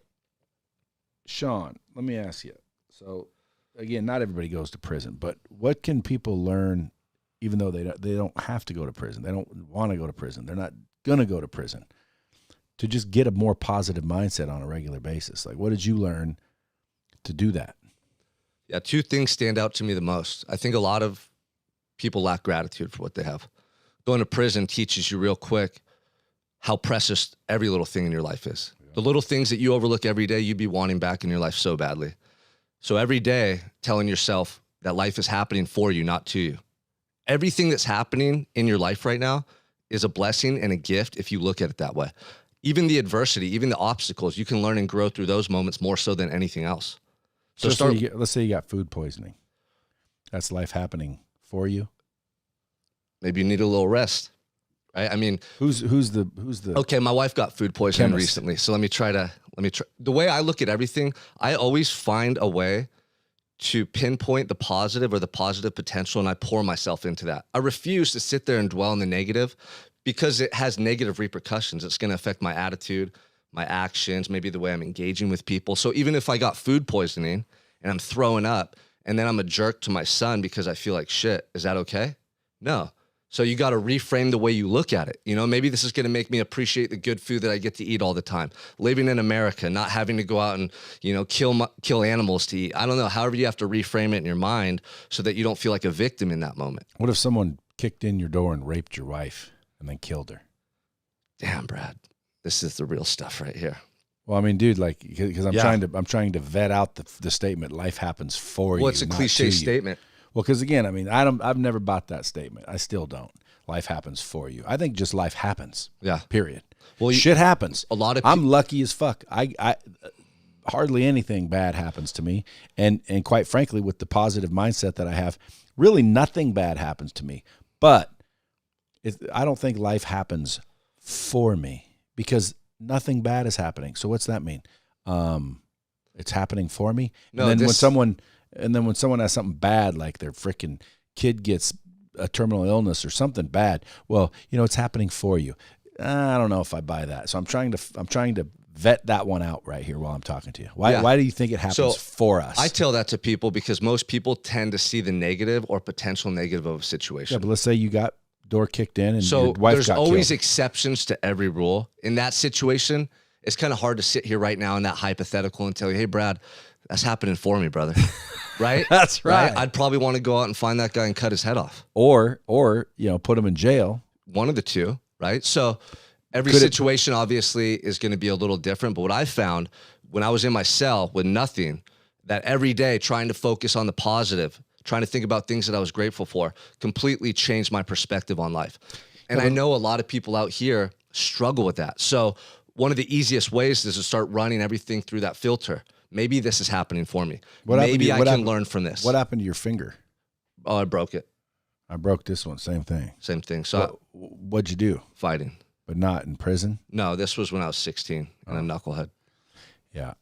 Sean, let me ask you. So, again, not everybody goes to prison, but what can people learn, even though they don't have to go to prison? They don't want to go to prison. They're not going to go to prison, to just get a more positive mindset on a regular basis. Like, what did you learn to do that? Yeah, 2 things stand out to me the most. I think a lot of people lack gratitude for what they have. Going to prison teaches you real quick how precious every little thing in your life is. Yeah. The little things that you overlook every day, you'd be wanting back in your life so badly. So every day, telling yourself that life is happening for you, not to you. Everything that's happening in your life right now is a blessing and a gift if you look at it that way. Even the adversity, even the obstacles, you can learn and grow through those moments more so than anything else. So let's say you got food poisoning. That's life happening for you. Maybe you need a little rest, right? I mean, who's the okay, my wife got food poisoning recently, so let me try. The way I look at everything, I always find a way to pinpoint the positive or the positive potential, and I pour myself into that. I refuse to sit there and dwell on the negative, because it has negative repercussions. It's going to affect my attitude, my actions, maybe the way I'm engaging with people. So even if I got food poisoning and I'm throwing up, and then I'm a jerk to my son because I feel like shit, is that okay? No. So you got to reframe the way you look at it. Maybe this is going to make me appreciate the good food that I get to eat all the time. Living in America, not having to go out and, kill animals to eat. I don't know. However, you have to reframe it in your mind so that you don't feel like a victim in that moment. What if someone kicked in your door and raped your wife and then killed her? Damn, Brad, this is the real stuff right here. Well, I mean, dude, like, because I'm trying to vet out the statement, life happens for you. Well, it's a cliche statement. Well, because again, I mean, I've never bought that statement. I still don't. Life happens for you. I think just life happens. Yeah. Period. Well, shit happens. A lot of I'm lucky as fuck. I hardly anything bad happens to me, and quite frankly, with the positive mindset that I have, really nothing bad happens to me. But I don't think life happens for me, because nothing bad is happening. So what's that mean? It's happening for me. No, and then when someone has something bad, like their freaking kid gets a terminal illness or something bad, well, it's happening for you. I don't know if I buy that. So I'm trying to vet that one out right here while I'm talking to you. Why do you think it happens for us? I tell that to people because most people tend to see the negative or potential negative of a situation. Yeah, but let's say you got door kicked in and your wife there's got always killed. exceptions to every rule. In that situation, it's kind of hard to sit here right now in that hypothetical and tell you, hey, Brad, that's happening for me, brother. Right? That's right. I'd probably want to go out and find that guy and cut his head off. Or put him in jail. One of the two, right? So every situation obviously is going to be a little different. But what I found when I was in my cell with nothing, that every day trying to focus on the positive, trying to think about things that I was grateful for, completely changed my perspective on life. And I know a lot of people out here struggle with that. So one of the easiest ways is to start running everything through that filter. Maybe this is happening for me. Maybe I can learn from this. What happened to your finger? Oh, I broke it. I broke this one. Same thing. Same thing. So what'd you do? Fighting. But not in prison? No, this was when I was 16 and a knucklehead. Yeah.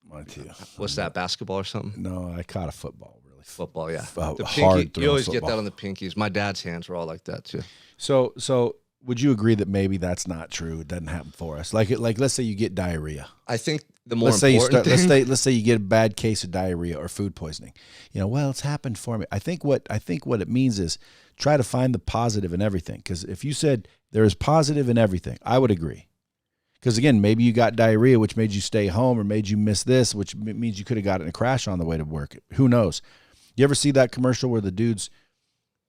Mine too. What's that, basketball or something? No, I caught a football. Really. Football, yeah. The pinky, you always get that on the pinkies. My dad's hands were all like that too. So would you agree that maybe that's not true? It doesn't happen for us. Like let's say you get diarrhea. I think the more important thing. Let's say you get a bad case of diarrhea or food poisoning. Well, it's happened for me. I think what it means is try to find the positive in everything. Because if you said there is positive in everything, I would agree. Because again, maybe you got diarrhea, which made you stay home, or made you miss this, which means you could have got in a crash on the way to work. Who knows? You ever see that commercial where the dude's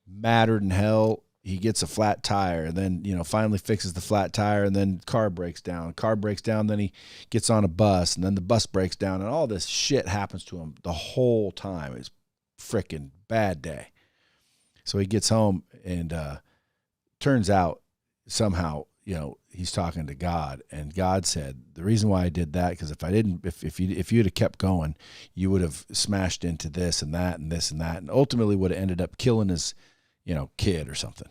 madder than hell? He gets a flat tire and then, finally fixes the flat tire, and then car breaks down. Then he gets on a bus, and then the bus breaks down, and all this shit happens to him the whole time. It's freaking bad day. So he gets home, and turns out somehow, he's talking to God, and God said, the reason why I did that, because if you'd have kept going, you would have smashed into this and that and this and that, and ultimately would have ended up killing his kid or something,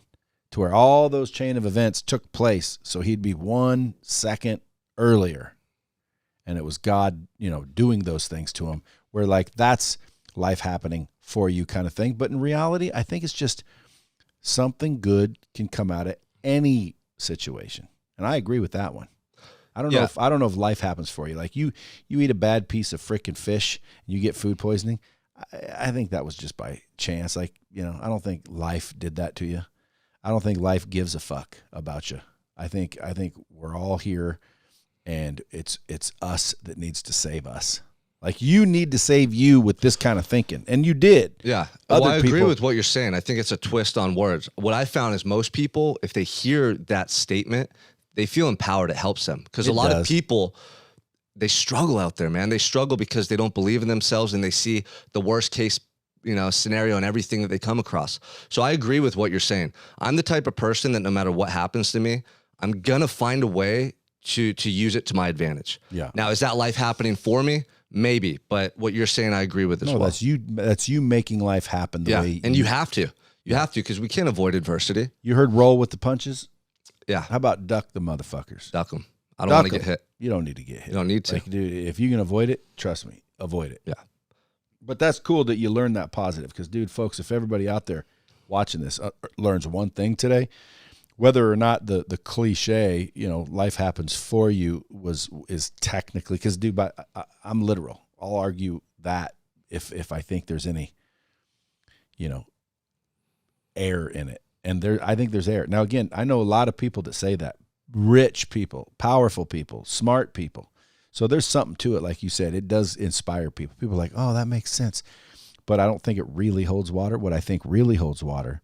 to where all those chain of events took place. So he'd be 1 second earlier. And it was God, doing those things to him, where like, that's life happening for you kind of thing. But in reality, I think it's just something good can come out of any situation. And I agree with that one. I don't know if life happens for you. Like you eat a bad piece of freaking fish and you get food poisoning. I think that was just by chance. Like, I don't think life did that to you. I don't think life gives a fuck about you. I think we're all here, and it's us that needs to save us. Like, you need to save you with this kind of thinking, and you did. Yeah. I agree with what you're saying. I think it's a twist on words. What I found is most people, if they hear that statement, they feel empowered. It helps them, because a lot of people, they struggle out there, man. They struggle because they don't believe in themselves, and they see the worst case, scenario and everything that they come across. So I agree with what you're saying. I'm the type of person that no matter what happens to me, I'm going to find a way to use it to my advantage. Yeah. Now, is that life happening for me? Maybe. But what you're saying, I agree with as well. That's you making life happen the way. And you have to. You have to, because we can't avoid adversity. You heard roll with the punches? Yeah. How about duck the motherfuckers? Duck them. I don't want to get hit. You don't need to get hit. You don't need to. Like, dude, if you can avoid it, trust me, avoid it. Yeah. But that's cool that you learned that positive, because, dude, folks, if everybody out there watching this learns one thing today, whether or not the cliche, life happens for you is technically, because, dude, I'm literal. I'll argue that if I think there's any, air in it. And I think there's air. Now, again, I know a lot of people that say that. Rich people, powerful people, smart people. So there's something to it. Like you said, it does inspire people. People are like, oh, that makes sense. But I don't think it really holds water. What I think really holds water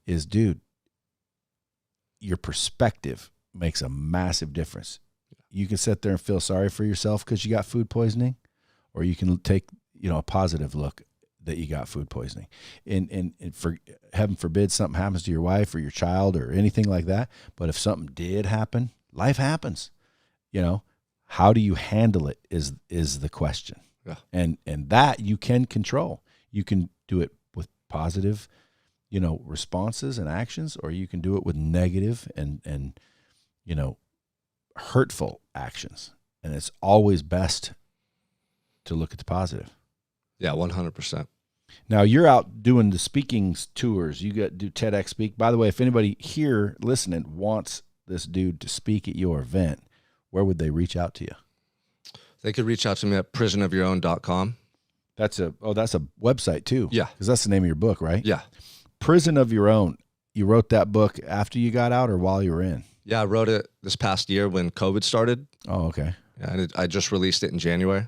is, dude, your perspective makes a massive difference. You can sit there and feel sorry for yourself because you got food poisoning, or you can take, a positive look that you got food poisoning. And for heaven forbid something happens to your wife or your child or anything like that. But if something did happen, life happens. How do you handle it is the question. Yeah. And that you can control. You can do it with positive, responses and actions, or you can do it with negative and hurtful actions. And it's always best to look at the positive. Yeah, 100%. Now, you're out doing the speaking tours. You do TEDx Speak. By the way, if anybody here listening wants this dude to speak at your event, where would they reach out to you? They could reach out to me at prisonofyourown.com. That's a website too. Yeah. Because that's the name of your book, right? Yeah. Prison of Your Own. You wrote that book after you got out or while you were in? Yeah, I wrote it this past year when COVID started. Oh, okay. Yeah, and I just released it in January.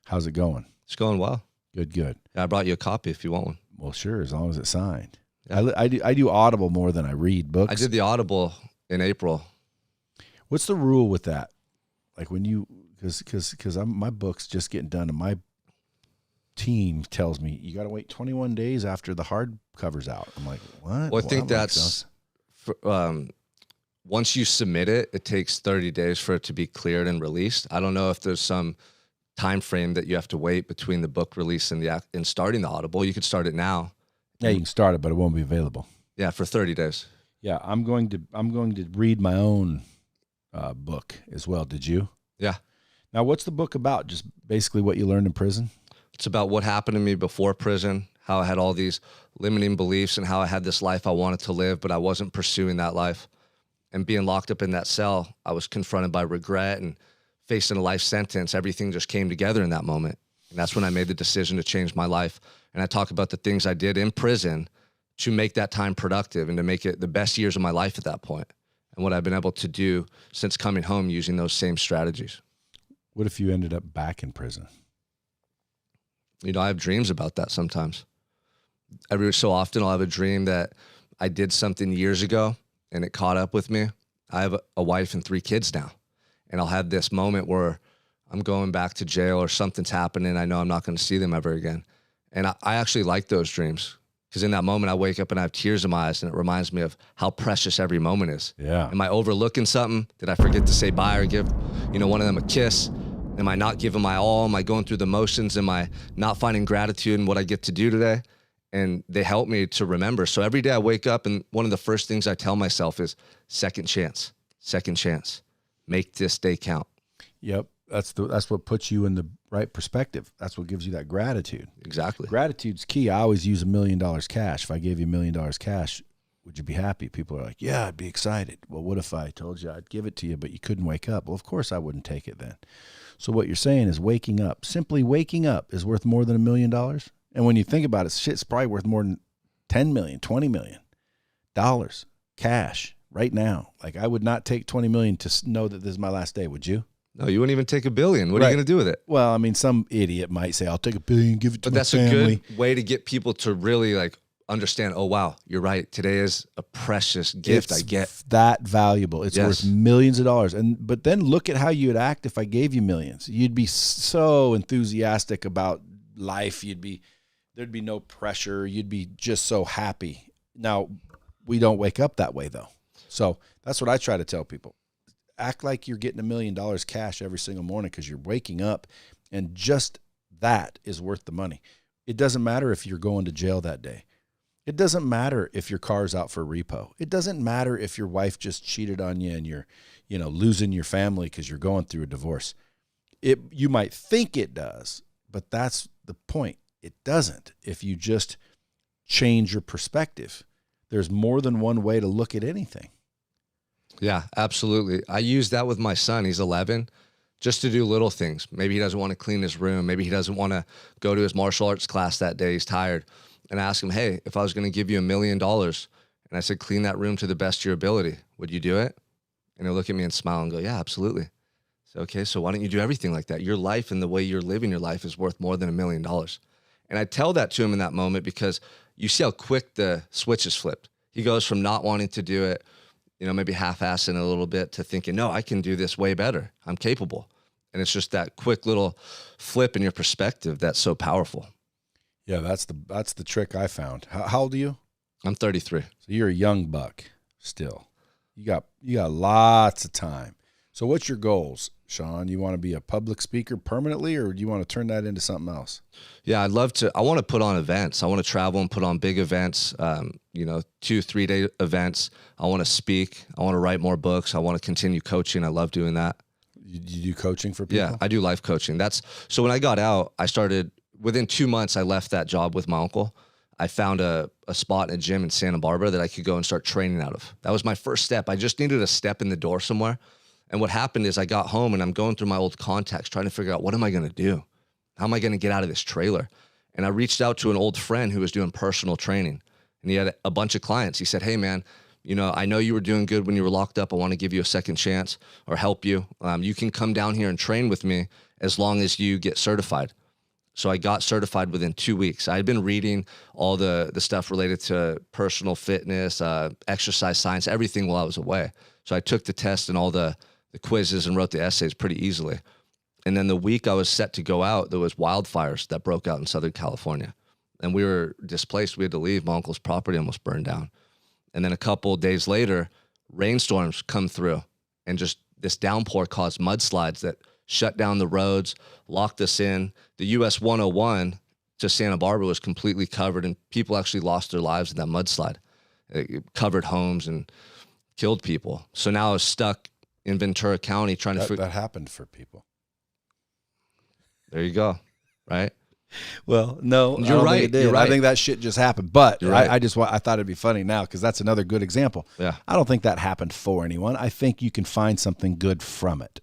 How's it going? It's going well. Good, good. Yeah, I brought you a copy if you want one. Well, sure, as long as it's signed. Yeah. I do Audible more than I read books. I did the Audible in April. What's the rule with that? Like when you, because my book's just getting done, and my team tells me you got to wait 21 days after the hardcover's out. I'm like, what? Well, I think that's once you submit it, it takes 30 days for it to be cleared and released. I don't know if there's some time frame that you have to wait between the book release and starting the Audible. You could start it now. Yeah, you can start it, but it won't be available. Yeah, for 30 days. Yeah, I'm going to read my own book as well. Did you? Yeah. Now, what's the book about? Just basically what you learned in prison? It's about what happened to me before prison, how I had all these limiting beliefs and how I had this life I wanted to live, but I wasn't pursuing that life. And being locked up in that cell, I was confronted by regret and facing a life sentence. Everything just came together in that moment. And that's when I made the decision to change my life. And I talk about the things I did in prison to make that time productive and to make it the best years of my life at that point, and what I've been able to do since coming home using those same strategies. What if you ended up back in prison? You know, I have dreams about that sometimes. Every so often I'll have a dream that I did something years ago and it caught up with me. I have a wife and 3 kids now, and I'll have this moment where I'm going back to jail or something's happening. I know I'm not going to see them ever again. And I actually like those dreams, because in that moment I wake up and I have tears in my eyes, and it reminds me of how precious every moment is. Yeah. Am I overlooking something? Did I forget to say bye or give, one of them a kiss? Am I not giving my all? Am I going through the motions? Am I not finding gratitude in what I get to do today? And they help me to remember. So every day I wake up, and one of the first things I tell myself is second chance, make this day count. Yep. That's what puts you in the right perspective. That's what gives you that gratitude. Exactly. Gratitude's key. I always use $1 million cash. If I gave you $1 million cash, would you be happy? People are like, yeah, I'd be excited. Well, what if I told you I'd give it to you, but you couldn't wake up? Well, of course I wouldn't take it then. So what you're saying is waking up, simply waking up, is worth more than $1 million. And when you think about it, shit's probably worth more than 10 million, $20 million cash right now. Like, I would not take 20 million to know that this is my last day. Would you? No, you wouldn't even take $1 billion. What are you going to do with it? Well, I mean, some idiot might say, I'll take $1 billion, give it to my family. But that's a good way to get people to really understand, oh, wow, you're right. Today is a precious gift I get. That valuable. It's worth millions of dollars. But then look at how you'd act if I gave you millions. You'd be so enthusiastic about life. There'd be no pressure. You'd be just so happy. Now, we don't wake up that way though. So that's what I try to tell people. Act like you're getting $1 million cash every single morning, because you're waking up, and just that is worth the money. It doesn't matter if you're going to jail that day. It doesn't matter if your car's out for repo. It doesn't matter if your wife just cheated on you and you're, losing your family because you're going through a divorce. You might think it does, but that's the point. It doesn't. If you just change your perspective, there's more than one way to look at anything. Yeah, absolutely. I use that with my son. He's 11, just to do little things. Maybe he doesn't want to clean his room. Maybe he doesn't want to go to his martial arts class that day. He's tired. And I ask him, hey, if I was going to give you $1 million and I said, clean that room to the best of your ability, would you do it? And he'll look at me and smile and go, yeah, absolutely. So, okay, so why don't you do everything like that? Your life and the way you're living your life is worth more than $1 million. And I tell that to him in that moment, because you see how quick the switch is flipped. He goes from not wanting to do it, maybe half-assing a little bit, to thinking, no, I can do this way better. I'm capable. And it's just that quick little flip in your perspective that's so powerful. Yeah, that's the trick I found. How old are you? I'm 33. So you're a young buck still. You got lots of time. So what's your goals, Sean? You want to be a public speaker permanently, or do you want to turn that into something else? Yeah, I'd love to. I want to put on events. I want to travel and put on big events, 2-3 day events. I want to speak. I want to write more books. I want to continue coaching. I love doing that. You do coaching for people? Yeah, I do life coaching. So when I got out, I started, within 2 months, I left that job with my uncle. I found a spot in a gym in Santa Barbara that I could go and start training out of. That was my first step. I just needed a step in the door somewhere. And what happened is I got home and I'm going through my old contacts trying to figure out, what am I going to do? How am I going to get out of this trailer? And I reached out to an old friend who was doing personal training, and he had a bunch of clients. He said, hey man, you know, I know you were doing good when you were locked up. I want to give you a second chance or help you. You can come down here and train with me as long as you get certified. So I got certified within 2 weeks. I had been reading all the stuff related to personal fitness, exercise science, everything while I was away. So I took the test and all the quizzes and wrote the essays pretty easily. And then the week I was set to go out, there was wildfires that broke out in Southern California. And we were displaced. We had to leave. My uncle's property almost burned down. And then a couple of days later, rainstorms come through, and just this downpour caused mudslides that shut down the roads, locked us in. The US 101 to Santa Barbara was completely covered, and people actually lost their lives in that mudslide. It covered homes and killed people. So now I was stuck in Ventura County trying to That happened for people. There you go. Right? Well, no, you're right. You're right. I think that shit just happened. But right. I thought it'd be funny now because that's another good example. Yeah. I don't think that happened for anyone. I think you can find something good from it.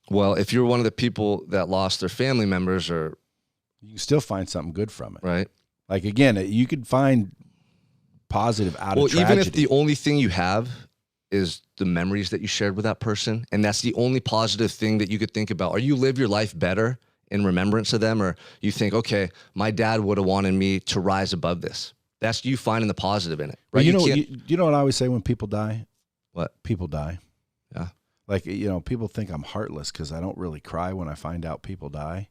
Well, if you're one of the people that lost their family members, or you can still find something good from it. Right. Like, again, you could find positive out of tragedy. Even if the only thing you have is the memories that you shared with that person, and that's the only positive thing that you could think about, or you live your life better in remembrance of them, or you think, okay, my dad would have wanted me to rise above this. That's you finding the positive in it. Right? You know what I always say when people die? What? People die. Yeah. Like, you know, people think I'm heartless because I don't really cry when I find out people die.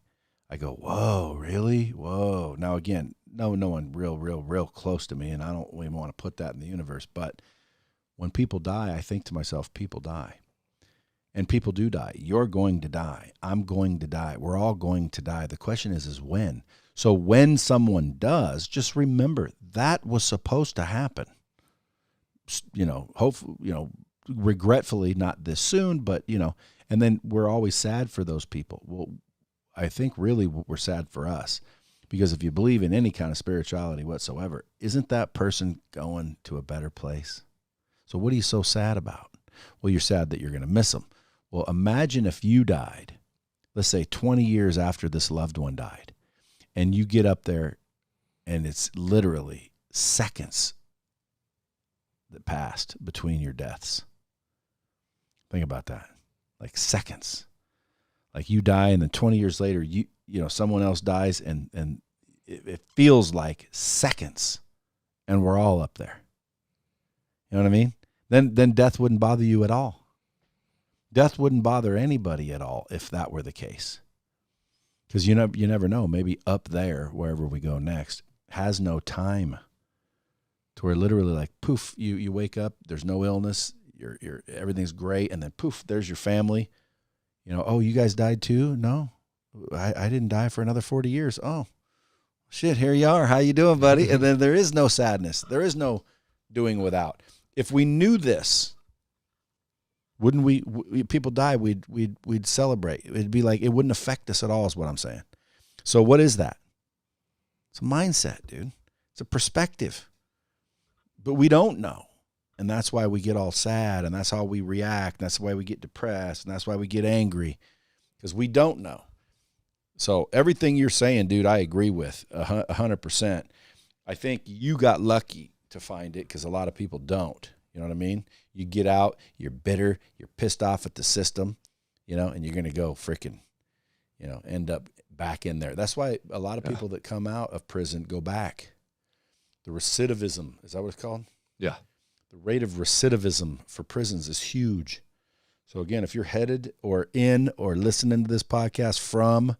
I go, whoa, really? Whoa. Now, again, no one real close to me, and I don't even want to put that in the universe. But when people die, I think to myself, people die. And people do die. You're going to die. I'm going to die. We're all going to die. The question is when. So when someone does, just remember that was supposed to happen. You know, hopefully, you know, regretfully not this soon, but, you know, and then we're always sad for those people. Well, I think really we're sad for us, because if you believe in any kind of spirituality whatsoever, isn't that person going to a better place? So what are you so sad about? Well, you're sad that you're going to miss them. Well, imagine if you died, let's say 20 years after this loved one died, and you get up there and it's literally seconds that passed between your deaths. Think about that. Like seconds. Like you die, and then 20 years later, you know, someone else dies, and it feels like seconds, and we're all up there. You know what I mean? Then death wouldn't bother you at all. Death wouldn't bother anybody at all if that were the case. Because you never know. Maybe up there, wherever we go next, has no time. To where literally, like, poof, you wake up, there's no illness, you're everything's great, and then poof, there's your family. You know, oh, you guys died too? No, I didn't die for another 40 years. Oh, shit, here you are. How you doing, buddy? And then there is no sadness. There is no doing without. If we knew this, wouldn't we people die, we'd celebrate. It'd be like, it wouldn't affect us at all is what I'm saying. So what is that? It's a mindset, dude. It's a perspective. But we don't know. And that's why we get all sad, and that's how we react. And that's why we get depressed, and that's why we get angry, because we don't know. So everything you're saying, dude, I agree with 100%. I think you got lucky to find it, because a lot of people don't. You know what I mean? You get out, you're bitter, you're pissed off at the system, you know, and you're going to go freaking, you know, end up back in there. That's why a lot of people that come out of prison go back. The recidivism, is that what it's called? Yeah. The rate of recidivism for prisons is huge. So again, if you're headed or in or listening to this podcast from,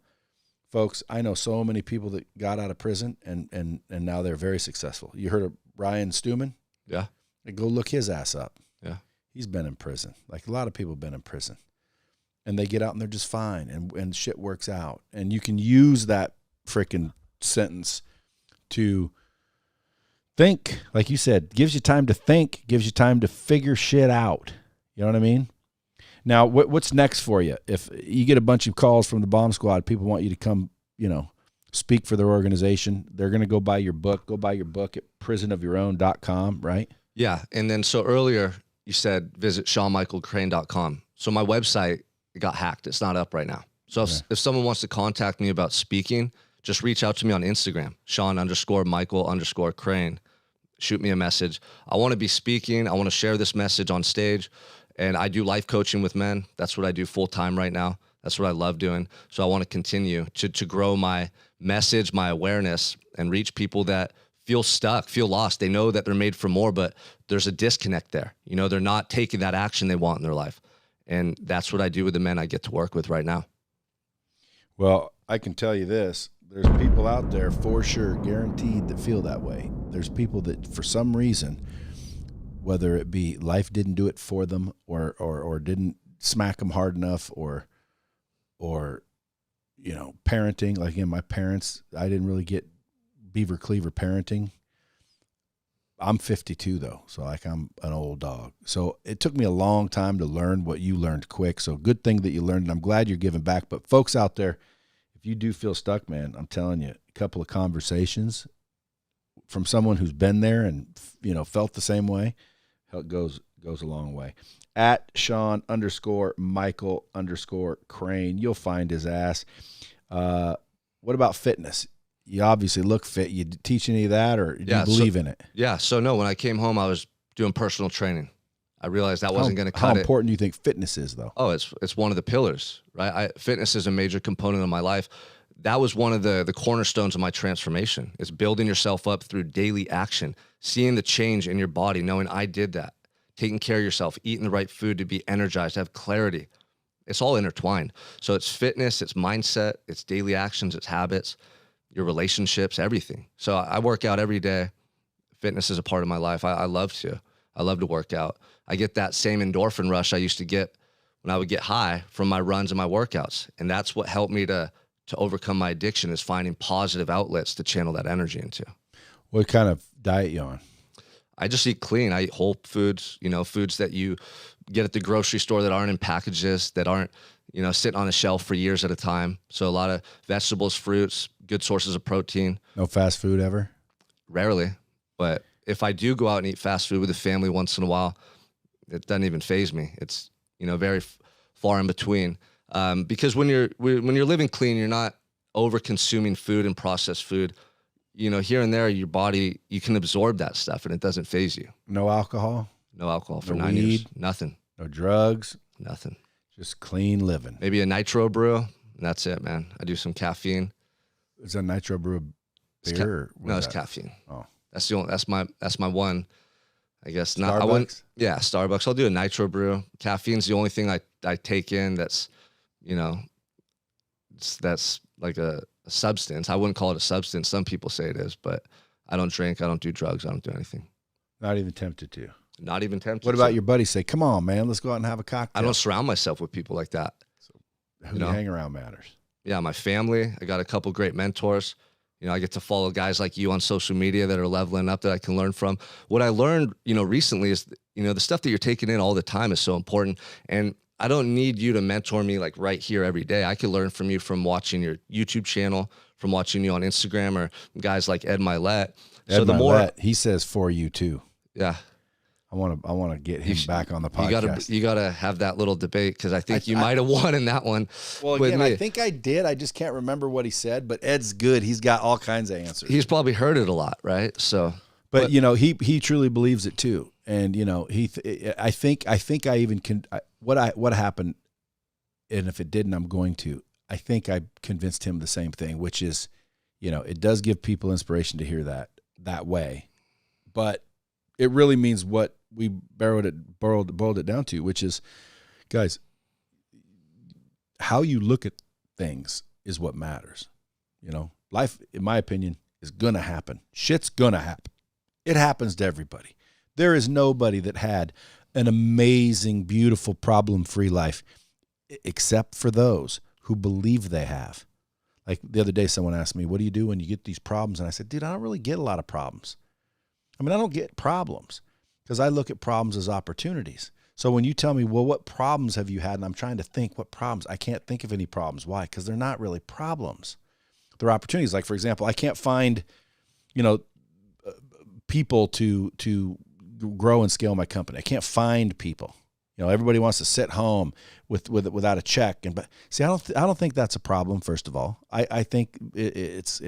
folks, I know so many people that got out of prison and now they're very successful. You heard of Ryan Stewman? Yeah. Go look his ass up. Yeah. He's been in prison. Like a lot of people have been in prison. And they get out and they're just fine, and shit works out. And you can use that freaking sentence to think, like you said, gives you time to think, gives you time to figure shit out. You know what I mean? Now, what's next for you? If you get a bunch of calls from the bomb squad, people want you to come, you know, speak for their organization. They're going to go buy your book. Go buy your book at prisonofyourown.com, right? Yeah. And then so earlier you said visit SeanMichaelCrane.com. So my website got hacked. It's not up right now. So if someone wants to contact me about speaking, just reach out to me on Instagram, Sean_Michael_Crane. Shoot me a message. I want to be speaking. I want to share this message on stage. And I do life coaching with men. That's what I do full time right now. That's what I love doing. So I want to continue to grow my message, my awareness, and reach people that feel stuck, feel lost. They know that they're made for more, but there's a disconnect there. You know, they're not taking that action they want in their life. And that's what I do with the men I get to work with right now. Well, I can tell you this. There's people out there for sure, guaranteed, that feel that way. There's people that for some reason, whether it be life didn't do it for them or didn't smack them hard enough or, you know, parenting, like my parents, I didn't really get beaver cleaver parenting. I'm 52 though. So like I'm an old dog. So it took me a long time to learn what you learned quick. So good thing that you learned, and I'm glad you're giving back. But folks out there, if you do feel stuck, man, I'm telling you, a couple of conversations from someone who's been there and, you know, felt the same way, it goes a long way. At Sean_Michael_Crane, you'll find his ass. What about fitness? You obviously look fit. You teach any of that, or do you believe in it? Yeah. So no, when I came home, I was doing personal training. I realized that wasn't going to cut it. How important do you think fitness is, though? Oh, it's one of the pillars, right? Fitness is a major component of my life. That was one of the cornerstones of my transformation. It's building yourself up through daily action, seeing the change in your body, knowing I did that, taking care of yourself, eating the right food to be energized, have clarity. It's all intertwined. So it's fitness, it's mindset, it's daily actions, it's habits, your relationships, everything. So I work out every day. Fitness is a part of my life. I love to work out. I get that same endorphin rush I used to get when I would get high from my runs and my workouts. And that's what helped me to overcome my addiction, is finding positive outlets to channel that energy into. What kind of diet you on? I just eat clean. I eat whole foods, you know, foods that you get at the grocery store that aren't in packages, that aren't, you know, sitting on a shelf for years at a time. So a lot of vegetables, fruits, good sources of protein. No fast food ever? Rarely. But if I do go out and eat fast food with the family once in a while, it doesn't even faze me. It's, you know, very far in between. Because when you're living clean, you're not over consuming food and processed food. You know, here and there, your body, you can absorb that stuff and it doesn't faze you. No alcohol? No alcohol for no 9 weed, years. Nothing. No drugs? Nothing. Just clean living. Maybe a nitro brew, and that's it, man. I do some caffeine. Is that nitro brew beer? No, it's caffeine. Oh, that's the only. That's my one. I guess not. Starbucks? Yeah, Starbucks. I'll do a nitro brew. Caffeine's the only thing I take in that's, you know, that's like a substance. I wouldn't call it a substance. Some people say it is, but I don't drink. I don't do drugs. I don't do anything. Not even tempted to. Not even tempted. What about your buddies? Say, come on, man, let's go out and have a cocktail. I don't surround myself with people like that. So who you hang around matters. Yeah, my family. I got a couple great mentors. You know, I get to follow guys like you on social media that are leveling up that I can learn from. What I learned, you know, recently is, you know, the stuff that you're taking in all the time is so important. And I don't need you to mentor me like right here every day. I can learn from you from watching your YouTube channel, from watching you on Instagram, or guys like Ed Milet. He says for you too. Yeah. I want to get him back on the podcast. You gotta have that little debate, because I think you might have won in that one. Well, again, I think I did. I just can't remember what he said. But Ed's good. He's got all kinds of answers. He's probably heard it a lot, right? So, but you know, he truly believes it too. And you know, I think I even can. What happened, and if it didn't, I'm going to. I think I convinced him the same thing, which is, you know, it does give people inspiration to hear that way, but it really means what we boiled it down to, which is, guys, how you look at things is what matters. You know, life, in my opinion, is going to happen. Shit's going to happen. It happens to everybody. There is nobody that had an amazing, beautiful, problem-free life except for those who believe they have. Like the other day, someone asked me, what do you do when you get these problems? And I said, dude, I don't really get a lot of problems. I mean, I don't get problems because I look at problems as opportunities. So when you tell me, well, what problems have you had? And I'm trying to think what problems. I can't think of any problems. Why? Because they're not really problems. They're opportunities. Like, for example, I can't find, you know, people to grow and scale my company. I can't find people. Everybody wants to sit home without a check. But see, I don't think that's a problem. First of all, I think it's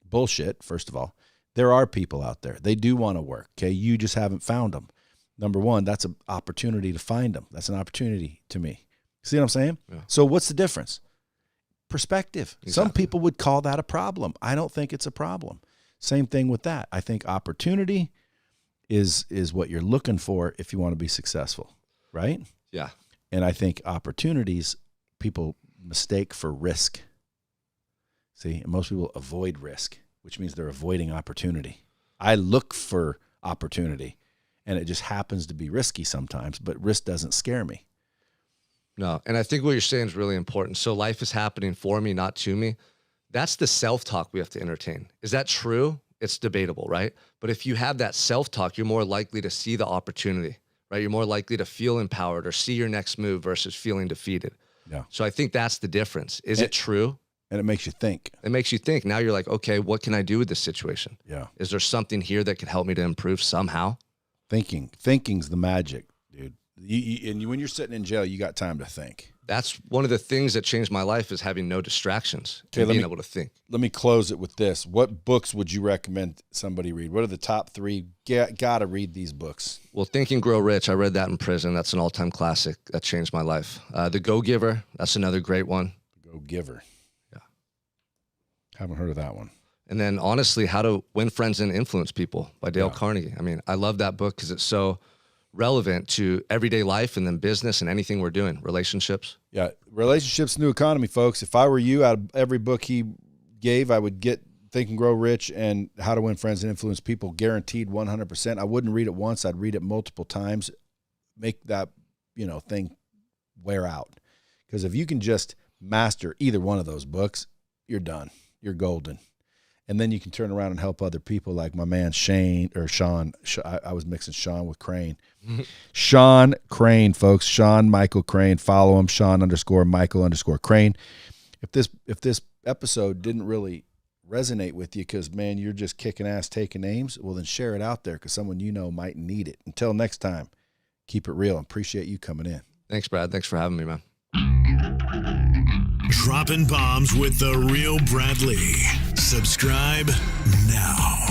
bullshit. First of all, there are people out there. They do want to work. Okay. You just haven't found them. Number one, that's an opportunity to find them. That's an opportunity to me. See what I'm saying? Yeah. So what's the difference? Perspective. Exactly. Some people would call that a problem. I don't think it's a problem. Same thing with that. I think opportunity is what you're looking for if you want to be successful, right? Yeah. And I think opportunities people mistake for risk. See, and most people avoid risk, which means they're avoiding opportunity. I look for opportunity, and it just happens to be risky sometimes, but risk doesn't scare me. No, and I think what you're saying is really important. So life is happening for me, not to me. That's the self-talk we have to entertain. Is that true? It's debatable, right? But if you have that self-talk, you're more likely to see the opportunity, right? You're more likely to feel empowered or see your next move versus feeling defeated. Yeah. So I think that's the difference. Is it true? And it makes you think. It makes you think. Now you're like, okay, what can I do with this situation? Yeah. Is there something here that can help me to improve somehow? Thinking's the magic, dude. When you're sitting in jail, you got time to think. That's one of the things that changed my life is having no distractions and being able to think. Let me close it with this. What books would you recommend somebody read? What are the top 3? Gotta read these books. Well, Think and Grow Rich, I read that in prison. That's an all-time classic. That changed my life. The Go-Giver, that's another great one. Go-Giver. Yeah. Haven't heard of that one. And then, honestly, How to Win Friends and Influence People by Dale Carnegie. I mean, I love that book because it's so relevant to everyday life and then business and anything we're doing, relationships. Yeah, Relationships, New Economy, folks. If I were you, out of every book he gave, I would get Think and Grow Rich and How to Win Friends and Influence People, guaranteed 100%. I wouldn't read it once. I'd read it multiple times. Make that, thing wear out. Because if you can just master either one of those books, you're done. You're golden. And then you can turn around and help other people like my man Sean. I was mixing Sean with Crane. Sean Crane, folks. Sean Michael Crane. Follow him, Sean_Michael_Crane. If this episode didn't really resonate with you because, man, you're just kicking ass taking names, well, then share it out there because someone might need it. Until next time, keep it real. Appreciate you coming in. Thanks, Brad. Thanks for having me, man. Dropping bombs with the real Bradley. Subscribe now.